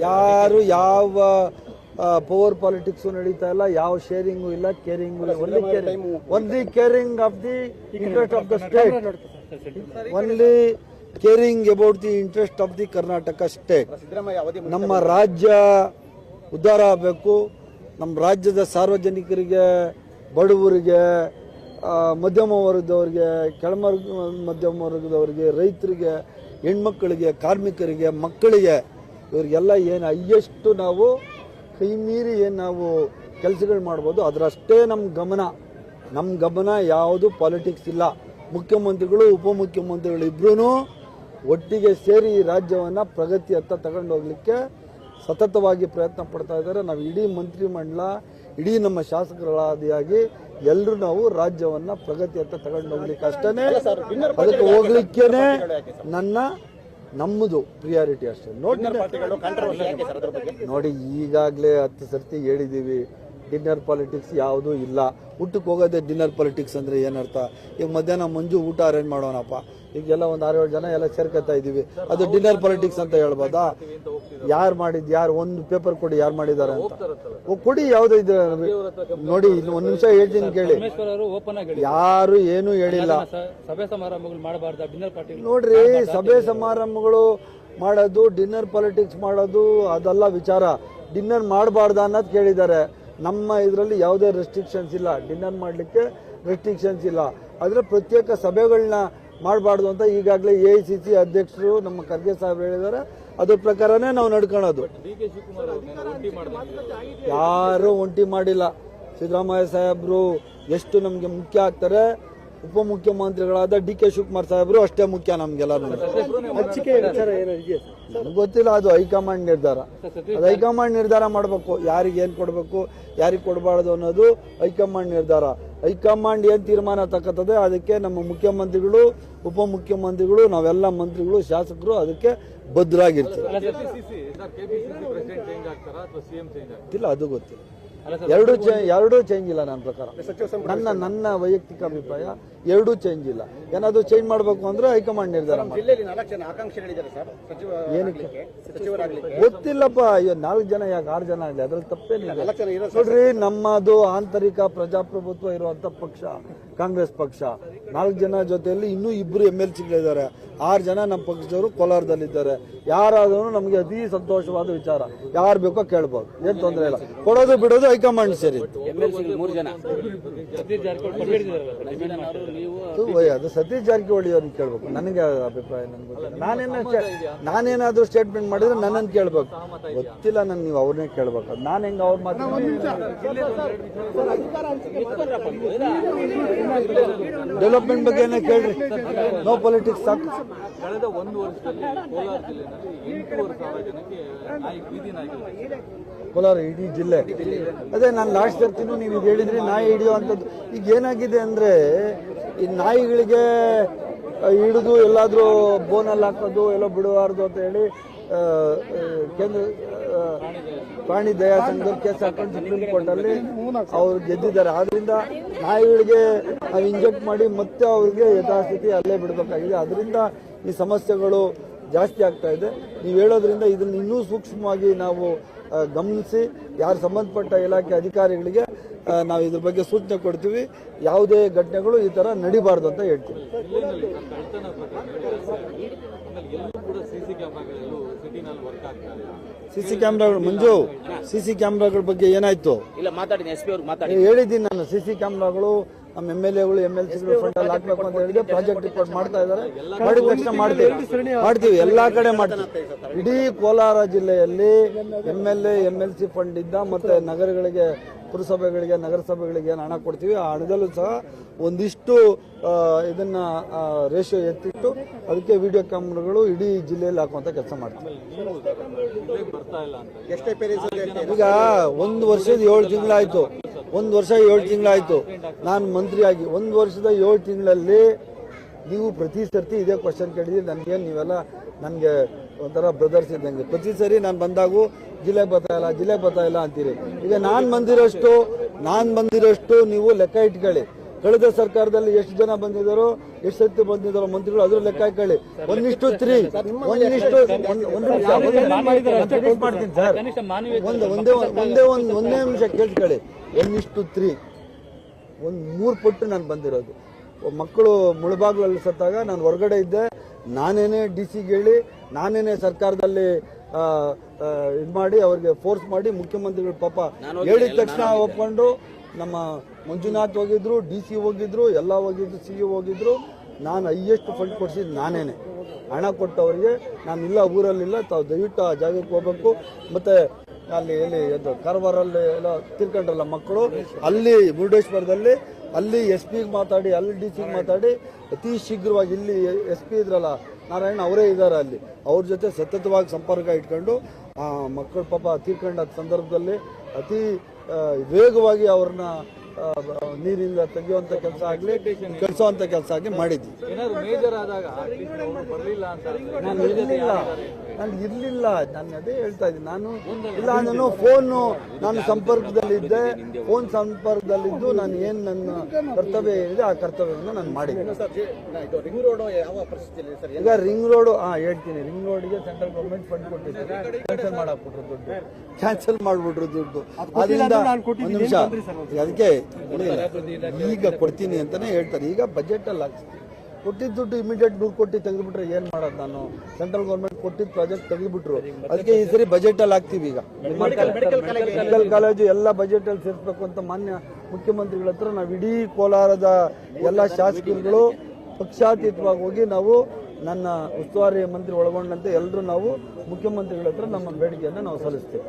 ಯಾರು ಯಾವ power politics ನಡೀತಾ ಇಲ್ಲ, ಯಾವ ಶೇರಿಂಗು ಇಲ್ಲ, ಕೇರಿಂಗು ಇಲ್ಲ. Only caring of the interest of the state, only caring about the interest of the Karnataka state. ನಮ್ಮ ರಾಜ್ಯ ಉದ್ಧಾರ ಆಗಬೇಕು. ನಮ್ಮ ರಾಜ್ಯದ ಸಾರ್ವಜನಿಕರಿಗೆ, ಬಡವರಿಗೆ, ಮಧ್ಯಮ ವರ್ಗದವರಿಗೆ, ಮಧ್ಯಮ ವರ್ಗದವರಿಗೆ, ರೈತರಿಗೆ, ಹೆಣ್ಮಕ್ಕಳಿಗೆ, ಕಾರ್ಮಿಕರಿಗೆ, ಮಕ್ಕಳಿಗೆ, ಇವರಿಗೆಲ್ಲ ಏನು ಹೈಯೆಸ್ಟ್ ನಾವು ಕೈ ಮೀರಿ ಏನು ನಾವು ಕೆಲಸಗಳು ಮಾಡ್ಬೋದು ಅದರಷ್ಟೇ ನಮ್ಮ ಗಮನ ಯಾವುದು ಪಾಲಿಟಿಕ್ಸ್ ಇಲ್ಲ. ಮುಖ್ಯಮಂತ್ರಿಗಳು, ಉಪಮುಖ್ಯಮಂತ್ರಿಗಳು ಇಬ್ಬರೂ ಒಟ್ಟಿಗೆ ಸೇರಿ ಈ ರಾಜ್ಯವನ್ನು ಪ್ರಗತಿಯತ್ತ ತಗೊಂಡು ಹೋಗ್ಲಿಕ್ಕೆ ಸತತವಾಗಿ ಪ್ರಯತ್ನ ಪಡ್ತಾ ಇದ್ದಾರೆ. ನಾವು ಇಡೀ ಮಂತ್ರಿಮಂಡಲ, ಇಡೀ ನಮ್ಮ ಶಾಸಕರಾದಿಯಾಗಿ ಎಲ್ಲರೂ ನಾವು ರಾಜ್ಯವನ್ನ ಪ್ರಗತಿಯತ್ತ ತಗೊಂಡು ಹೋಗ್ಲಿಕ್ಕೆ ಅಷ್ಟೇ, ಅದಕ್ಕೆ ಹೋಗ್ಲಿಕ್ಕೇನೆ ನಮ್ಮದು ಪ್ರಿಯಾರಿಟಿ ಅಷ್ಟೇ. ನೋಡಿ ಈಗಾಗಲೇ 10 ಸರ್ತಿ ಹೇಳಿದ್ದೀವಿ, ಡಿನ್ನರ್ ಪಾಲಿಟಿಕ್ಸ್ ಯಾವುದೂ ಇಲ್ಲ. ಊಟಕ್ಕೆ ಹೋಗೋದೇ ಡಿನ್ನರ್ ಪಾಲಿಟಿಕ್ಸ್ ಅಂದರೆ ಏನರ್ಥ? ಈಗ ಮಧ್ಯಾಹ್ನ ಮಂಜು ಊಟ ಅರೇಂಜ್ ಮಾಡೋಣಪ್ಪ, ಈಗೆಲ್ಲ ಒಂದು 6-7 ಜನ ಎಲ್ಲ ಸೇರ್ಕೊತಾ ಇದ್ದೀವಿ, ಅದು ಡಿನ್ನರ್ ಪಾಲಿಟಿಕ್ಸ್ ಅಂತ ಹೇಳ್ಬೋದಾ? ಯಾರು ಒಂದು ಪೇಪರ್ ಕೊಡಿ, ಯಾರು ಮಾಡಿದ್ದಾರೆ ಅಂತ ಕೊಡಿ, ಯಾವುದೇ ಇದೆ ನೋಡಿ. ಇಲ್ಲಿ ಒಂದು ನಿಮಿಷ ಹೇಳ್ತೀನಿ ಕೇಳಿ, ಯಾರು ಏನು ಹೇಳಿಲ್ಲ. ನೋಡ್ರಿ, ಸಭೆ ಸಮಾರಂಭಗಳು ಮಾಡೋದು, ಡಿನ್ನರ್ ಪಾಲಿಟಿಕ್ಸ್ ಮಾಡೋದು ಅದೆಲ್ಲ ವಿಚಾರ. ಡಿನ್ನರ್ ಮಾಡಬಾರ್ದ ಅನ್ನೋದು ಕೇಳಿದ್ದಾರೆ. ನಮ್ಮ ಇದರಲ್ಲಿ ಯಾವುದೇ ರೆಸ್ಟ್ರಿಕ್ಷನ್ಸ್ ಇಲ್ಲ, ಡಿನ್ನರ್ ಮಾಡಲಿಕ್ಕೆ ರೆಸ್ಟ್ರಿಕ್ಷನ್ಸ್ ಇಲ್ಲ. ಆದರೆ ಪ್ರತ್ಯೇಕ ಸಭೆಗಳನ್ನ ಮಾಡಬಾರ್ದು ಅಂತ ಈಗಾಗಲೇ AICC ಅಧ್ಯಕ್ಷರು ನಮ್ಮ ಖರ್ಗೆ ಸಾಹೇಬ್ ಹೇಳಿದ್ದಾರೆ. ಅದ್ರ ಪ್ರಕಾರನೇ ನಾವು ನಡ್ಕೊಳ್ಳೋದು. ಯಾರು ಒಂಟಿ ಮಾಡಿಲ್ಲ. ಸಿದ್ದರಾಮಯ್ಯ ಸಾಹೇಬರು ಎಷ್ಟು ನಮಗೆ ಮುಖ್ಯ ಆಗ್ತಾರೆ, ಉಪಮುಖ್ಯಮಂತ್ರಿಗಳಾದ DK ಶಿವಕುಮಾರ್ ಸಾಹೇಬರು ಅಷ್ಟೇ ಮುಖ್ಯ ನಮ್ಗೆಲ್ಲ. ನನಗೆ ಗೊತ್ತಿಲ್ಲ, ಅದು ಹೈಕಮಾಂಡ್ ನಿರ್ಧಾರ. ಅದು ಹೈಕಮಾಂಡ್ ನಿರ್ಧಾರ ಮಾಡಬೇಕು, ಯಾರಿಗೆ ಏನು ಕೊಡಬೇಕು, ಯಾರಿಗೆ ಕೊಡಬಾರ್ದು ಅನ್ನೋದು ಹೈಕಮಾಂಡ್ ನಿರ್ಧಾರ. ಹೈಕಮಾಂಡ್ ಏನು ತೀರ್ಮಾನ ತಕ್ಕತ್ತದೆ ಅದಕ್ಕೆ ನಮ್ಮ ಮುಖ್ಯಮಂತ್ರಿಗಳು, ಉಪಮುಖ್ಯಮಂತ್ರಿಗಳು, ನಾವೆಲ್ಲ ಮಂತ್ರಿಗಳು, ಶಾಸಕರು ಅದಕ್ಕೆ ಬದ್ಧರಾಗಿರ್ತೀವಿ. ಇಲ್ಲ, ಅದು ಗೊತ್ತಿಲ್ಲ. ಎರಡೂ ಚೇಂಜ್ ಇಲ್ಲ ನನ್ನ ಪ್ರಕಾರ. ನನ್ನ ವೈಯಕ್ತಿಕ ಅಭಿಪ್ರಾಯ ಎರಡೂ ಚೇಂಜ್ ಇಲ್ಲ. ಏನಾದ್ರು ಚೇಂಜ್ ಮಾಡಬೇಕು ಅಂದ್ರೆ ಹೈಕಮಾಂಡ್ ನಿರ್ಧಾರ. ಏನಕ್ಕೆ ಗೊತ್ತಿಲ್ಲಪ್ಪ. 4 ಜನ ಯಾಕೆ 6 ಜನ ಆಗಲಿ, ಅದ್ರಲ್ಲಿ ತಪ್ಪೇನಿಲ್ಲ. ನೋಡ್ರಿ, ನಮ್ಮದು ಆಂತರಿಕ ಪ್ರಜಾಪ್ರಭುತ್ವ ಇರುವಂತ ಪಕ್ಷ ಕಾಂಗ್ರೆಸ್ ಪಕ್ಷ. 4 ಜನ ಜೊತೆಯಲ್ಲಿ ಇನ್ನೂ 2 MLCಗಳಿದ್ದಾರೆ. 6 ಜನ ನಮ್ಮ ಪಕ್ಷದವರು ಕೋಲಾರದಲ್ಲಿದ್ದಾರೆ. ಯಾರಾದ್ರೂ ನಮಗೆ ಅತಿ ಸಂತೋಷವಾದ ವಿಚಾರ. ಯಾರು ಬೇಕೋ ಕೇಳ್ಬೋದು, ಏನ್ ತೊಂದರೆ ಇಲ್ಲ. ಕೊಡೋದು ಬಿಡೋದು ಹೈಕಮಾಂಡ್ ಸೇರಿ. ಅದು ಸತೀಶ್ ಜಾರಕಿಹೊಳಿ ಅವ್ರನ್ನ ಕೇಳ್ಬೇಕು, ನನಗೆ ಅಭಿಪ್ರಾಯ. ನಾನೇನಾದ್ರೂ ಸ್ಟೇಟ್ಮೆಂಟ್ ಮಾಡಿದ್ರೆ ನನ್ನನ್ನು ಕೇಳ್ಬೇಕು. ಗೊತ್ತಿಲ್ಲ ನನ್ಗೆ, ನೀವು ಅವ್ರನ್ನೇ ಕೇಳ್ಬೇಕು. ನಾನು ಹೆಂಗ ಅವ್ರ ಮಾತು ಡೆವಲಪ್ಮೆಂಟ್ ಬಗ್ಗೆ ಏನೇ ಕೇಳ್ರಿ. ನೋ ಪಾಲಿಟಿಕ್ಸ್ ಸಾಕು. ಕಳೆದ 1 ವರ್ಷದಲ್ಲಿ ಕೋಲಾರ ಜಿಲ್ಲೆಯಲ್ಲಿ 8,500 ಜನಕ್ಕೆ ಕೋಲಾರ ಇಡೀ ಜಿಲ್ಲೆ. ಅದೇ ನಾನು ಲಾಸ್ಟ್ ಸರ್ತಿನೂ ನೀವು ಇದು ಹೇಳಿದ್ರಿ, ನಾಯಿ ಹಿಡಿಯುವಂಥದ್ದು. ಈಗ ಏನಾಗಿದೆ ಅಂದರೆ, ಈ ನಾಯಿಗಳಿಗೆ ಹಿಡಿದು ಎಲ್ಲಾದರೂ ಬೋನಲ್ಲಿ ಹಾಕೋದು, ಎಲ್ಲೋ ಬಿಡಬಾರ್ದು ಅಂತ ಹೇಳಿ ಕೇಂದ್ರ ಪ್ರಾಣಿ ದಯಾ ಸಂಘದಲ್ಲಿ ಕೇಸ್ ಹಾಕೊಂಡು ಸುಪ್ರೀಂ ಕೋರ್ಟಲ್ಲಿ ಅವ್ರು ಗೆದ್ದಿದ್ದಾರೆ. ಆದ್ರಿಂದ ನಾಯಿಗಳಿಗೆ ನಾವು ಇಂಜೆಕ್ಟ್ ಮಾಡಿ ಮತ್ತೆ ಅವ್ರಿಗೆ ಯಥಾಸ್ಥಿತಿ ಅಲ್ಲೇ ಬಿಡಬೇಕಾಗಿದೆ. ಅದರಿಂದ ಈ ಸಮಸ್ಯೆಗಳು ಜಾಸ್ತಿ ಆಗ್ತಾ ಇದೆ. ನೀವು ಹೇಳೋದ್ರಿಂದ ಇದನ್ನು ಇನ್ನೂ ಸೂಕ್ಷ್ಮವಾಗಿ ನಾವು ಗಮನಿಸಿ, ಯಾರು ಸಂಬಂಧಪಟ್ಟ ಇಲಾಖೆ ಅಧಿಕಾರಿಗಳಿಗೆ ನಾವು ಇದ್ರ ಬಗ್ಗೆ ಸೂಚನೆ ಕೊಡ್ತೀವಿ. ಯಾವುದೇ ಘಟನೆಗಳು ಈ ಥರ ನಡಿಬಾರ್ದು ಅಂತ ಹೇಳ್ತೀವಿ. ಸಿಸಿ ಕ್ಯಾಮ್ರಾಗಳು ಮಂಜು, ಸಿಸಿ ಕ್ಯಾಮ್ರಾಗಳ ಬಗ್ಗೆ ಏನಾಯ್ತು ಹೇಳಿದ್ದೀನಿ ನಾನು. ಸಿಸಿ ಕ್ಯಾಮ್ರಾಗಳು ನಮ್ಮ MLAಗಳು MLCಗಳು ಫಂಡ್ ಅಲ್ಲಿ ಹಾಕ್ಬೇಕು ಅಂತ ಹೇಳಿದ್ರೆ ಪ್ರಾಜೆಕ್ಟ್ ರಿಪೋರ್ಟ್ ಮಾಡ್ತಾ ಇದ್ದಾರೆ. ಮಾಡಿದ ತಕ್ಷಣ ಮಾಡ್ತೀವಿ, ಎಲ್ಲಾ ಕಡೆ ಮಾಡ್ತೀವಿ. ಇಡೀ ಕೋಲಾರ ಜಿಲ್ಲೆಯಲ್ಲಿ MLA MLC ಫಂಡ್ ಇದ್ದ ಮತ್ತೆ ನಗರಗಳಿಗೆ, ಪುರಸಭೆಗಳಿಗೆ, ನಗರಸಭೆಗಳಿಗೆ ಏನು ಹಣ ಕೊಡ್ತೀವಿ, ಆ ಹಣದಲ್ಲೂ ಸಹ ಒಂದಿಷ್ಟು ಇದನ್ನ ರೇಷಿಯೋ ಎತ್ತಿಟ್ಟು ಅದಕ್ಕೆ ವಿಡಿಯೋ ಕ್ಯಾಮ್ರಾಗಳು ಇಡೀ ಜಿಲ್ಲೆಯಲ್ಲಿ ಹಾಕುವಂತ ಕೆಲಸ ಮಾಡ್ತೀವಿ. ಈಗ 1 ವರ್ಷದ 7 ತಿಂಗಳಾಯ್ತು. 1 ವರ್ಷ 7 ತಿಂಗಳಾಯ್ತು ನಾನು ಮಂತ್ರಿಯಾಗಿ. 1 ವರ್ಷದ 7 ತಿಂಗಳಲ್ಲಿ ನೀವು ಪ್ರತಿ ಸರ್ತಿ ಇದೇ ಕ್ವಶನ್ ಕೇಳಿದ್ರಿ. ನನಗೇನು ನೀವೆಲ್ಲ ನನಗೆ ಒಂಥರ ಬ್ರದರ್ಸ್ ಇದ್ದಂಗೆ. ಪ್ರತಿ ಸರಿ ನಾನು ಬಂದಾಗೂ ಜಿಲ್ಲೆ ಬರ್ತಾ ಇಲ್ಲ ಅಂತೀರಿ. ಈಗ ನಾನು ಬಂದಿರೋಷ್ಟು ನೀವು ಲೆಕ್ಕ ಇಟ್ಕೊಳ್ಳಿ. ಕಳೆದ ಸರ್ಕಾರದಲ್ಲಿ ಎಷ್ಟು ಜನ ಬಂದಿದ್ದಾರೋ, ಎಷ್ಟು ಸತಿ ಬಂದಿದ್ದಾರೋ ಮಂತ್ರಿಗಳು, ಅದ್ರ ಲೆಕ್ಕ ಹಾಕೊಳ್ಳಿ. 1:3 ಒಂದೇ ನಿಮಿಷ ಕೇಳ್ಕೊಳ್ಳಿ. 1:3 3 ಪಟ್ಟು ನಾನು ಬಂದಿರೋದು. ಮಕ್ಕಳು ಮುಳಬಾಗ್ಲಲ್ಲಿ ಸತ್ತಾಗ ನಾನು ಹೊರಗಡೆ ಇದ್ದೆ. ನಾನೇನೆ DC-ಗೆ ಹೇಳಿ, ನಾನೇನೆ ಸರ್ಕಾರದಲ್ಲಿ ಇದು ಮಾಡಿ ಅವ್ರಿಗೆ ಫೋರ್ಸ್ ಮಾಡಿ, ಮುಖ್ಯಮಂತ್ರಿಗಳು ಪಾಪ ಹೇಳಿದ ತಕ್ಷಣ ಒಪ್ಕೊಂಡು, ನಮ್ಮ ಮಂಜುನಾಥ್ ಹೋಗಿದ್ರು, DC ಹೋಗಿದ್ರು, ಎಲ್ಲ ಹೋಗಿದ್ರು, CE ಹೋಗಿದ್ರು. ನಾನು ಹೈಯೆಸ್ಟ್ ಫಂಡ್ ಕೊಡಿಸಿದ್ದು ನಾನೇನೆ, ಹಣ ಕೊಟ್ಟವರಿಗೆ. ನಾನು ಇಲ್ಲ, ಊರಲ್ಲಿಲ್ಲ, ತಾವು ದಯವಿಟ್ಟು ಆ ಜಾಗಕ್ಕೆ ಹೋಗ್ಬೇಕು. ಮತ್ತೆ ಅಲ್ಲಿ ಎಲ್ಲಿ ಕಾರವಾರಲ್ಲಿ ಎಲ್ಲ ತಿರ್ಕೊಂಡ್ರಲ್ಲ ಮಕ್ಕಳು, ಅಲ್ಲಿ ಮುರುಡೇಶ್ವರದಲ್ಲಿ ಅಲ್ಲಿ SP ಮಾತಾಡಿ, ಅಲ್ಲಿ DC ಮಾತಾಡಿ, ಅತಿ ಶೀಘ್ರವಾಗಿ ಇಲ್ಲಿ SP ಇದ್ರಲ್ಲ ನಾರಾಯಣ, ಅವರೇ ಇದ್ದಾರೆ ಅಲ್ಲಿ, ಅವ್ರ ಜೊತೆ ಸತತವಾಗಿ ಸಂಪರ್ಕ ಇಟ್ಕೊಂಡು ಆ ಮಕ್ಕಳು ಪಾಪ ತೀರ್ಕೊಂಡ ಸಂದರ್ಭದಲ್ಲಿ ಅತಿ ವೇಗವಾಗಿ ಅವ್ರನ್ನ ನೀರಿಂದ ತೆಗೆಯುವಂತ ಕೆಲಸ ಆಗಲಿ, ಕಳಿಸುವಂತ ಕೆಲಸ ಆಗಲಿ ಮಾಡಿದ್ವಿ. ಏನಾದ್ರು ಮೇಜರ್ ಆದಾಗ ಬರಲಿಲ್ಲ ಅಂತ ನಾನು ಇರ್ಲಿಲ್ಲ, ನಾನು ಅದೇ ಹೇಳ್ತಾ ಇದ್ದೀನಿ. ನಾನು ಫೋನು, ನಾನು ಸಂಪರ್ಕದಲ್ಲಿದ್ದೆ, ಫೋನ್ ಸಂಪರ್ಕದಲ್ಲಿದ್ದು ನಾನು ಏನು ನನ್ನ ಕರ್ತವ್ಯ ಏನಿದೆ ಆ ಕರ್ತವ್ಯವನ್ನು ನಾನು ಮಾಡಿದ್ದೀನಿ. ಈಗ ರಿಂಗ್ ರೋಡ್ ಹೇಳ್ತೀನಿ, ರಿಂಗ್ ರೋಡ್ಗೆ ಸೆಂಟ್ರಲ್ ಗೌರ್ಮೆಂಟ್ ಫಂಡ್ ಕೊಟ್ಟಿದ್ದಾರೆ, ಕ್ಯಾನ್ಸಲ್ ಮಾಡ್ಬಿಟ್ರು ದುಡ್ಡು. ಅದರಿಂದ ಒಂದು ನಿಮಿಷ, ಅದಕ್ಕೆ ಈಗ ಕೊಡ್ತೀನಿ ಅಂತಾನೆ ಹೇಳ್ತಾರೆ. ಈಗ ಬಜೆಟ್ ಅಲ್ಲಿ ಹಾಕ್ತೀನಿ, ಕೊಟ್ಟಿದ್ದ ದುಡ್ಡು ಇಮಿಡಿಯೇಟ್ 100 ಕೋಟಿ ತೆಗೆದುಬಿಟ್ರೆ ಏನ್ ಮಾಡೋದು? ನಾನು ಸೆಂಟ್ರಲ್ ಗೌರ್ಮೆಂಟ್ ಕೊಟ್ಟಿದ್ದ ಪ್ರಾಜೆಕ್ಟ್ ತೆಗೆದುಬಿಟ್ರು. ಅದಕ್ಕೆ ಈ ಸರಿ ಬಜೆಟ್ ಅಲ್ಲಿ ಹಾಕ್ತೀವಿ. ಈಗ ಮೆಡಿಕಲ್ ಕಾಲೇಜು ಎಲ್ಲ ಬಜೆಟ್ ಅಲ್ಲಿ ಸೇರಿಸಬೇಕು ಅಂತ ಮಾನ್ಯ ಮುಖ್ಯಮಂತ್ರಿಗಳ ಹತ್ರ ನಾವು ಇಡೀ ಕೋಲಾರದ ಎಲ್ಲ ಶಾಸಕರುಗಳು ಪಕ್ಷಾತೀತವಾಗಿ ಹೋಗಿ ನಾವು, ನನ್ನ ಉಸ್ತುವಾರಿ ಮಂತ್ರಿ ಒಳಗೊಂಡಂತೆ ಎಲ್ಲರೂ ನಾವು ಮುಖ್ಯಮಂತ್ರಿಗಳ ಹತ್ರ ನಮ್ಮ ಬೇಡಿಕೆಯನ್ನು ನಾವು ಸಲ್ಲಿಸ್ತೇವೆ.